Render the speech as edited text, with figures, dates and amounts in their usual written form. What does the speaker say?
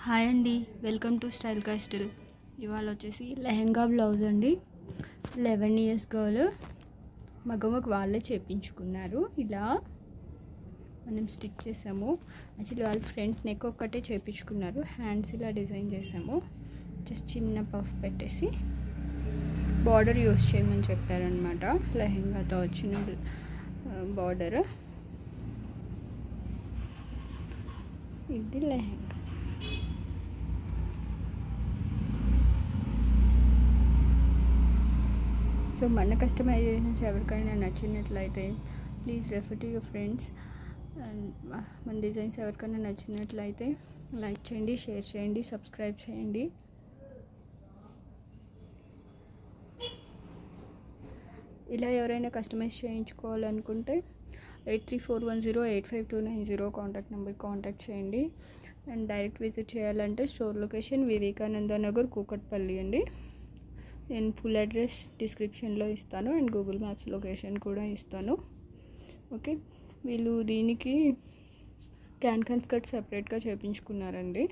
Hi అండి, welcome to style కాస్టిల్. ఇవాళ వచ్చేసి లెహెంగా బ్లౌజ్ అండి. 11 years గర్ల్ మగమకు వాళ్ళే చేపించుకున్నారు. ఇలా మనం స్టిచ్ చేసాము. యాక్చువల్లీ వాళ్ళు ఫ్రంట్ నెక్ ఒక్కటే చేపించుకున్నారు. హ్యాండ్స్ ఇలా డిజైన్ చేసాము. జస్ట్ చిన్న పఫ్ పెట్టేసి బార్డర్ యూస్ చేయమని చెప్పారనమాట. లెహెంగాతో వచ్చిన బార్డర్ ఇది. లెహెంగా సో మన కస్టమైజేషన్స్ ఎవరికైనా నచ్చినట్లయితే please refer to your friends. And మన డిజైన్స్ ఎవరికైనా నచ్చినట్లయితే లైక్ చేయండి, షేర్ చేయండి, సబ్స్క్రైబ్ చేయండి. ఇలా ఎవరైనా కస్టమైజ్ చేయించుకోవాలనుకుంటే 8341085290 కాంటాక్ట్ నెంబర్ కాంటాక్ట్ చేయండి. అండ్ డైరెక్ట్ విజిట్ చేయాలంటే స్టోర్ లొకేషన్ వివేకానంద నగర్, కూకట్పల్లి అండి. నేను ఫుల్ అడ్రస్ డిస్క్రిప్షన్లో ఇస్తాను అండ్ గూగుల్ మ్యాప్స్ లొకేషన్ కూడా ఇస్తాను. ఓకే, వీళ్ళు దీనికి క్యాన్ స్కర్ట్ సపరేట్గా చేయించుకున్నారండి.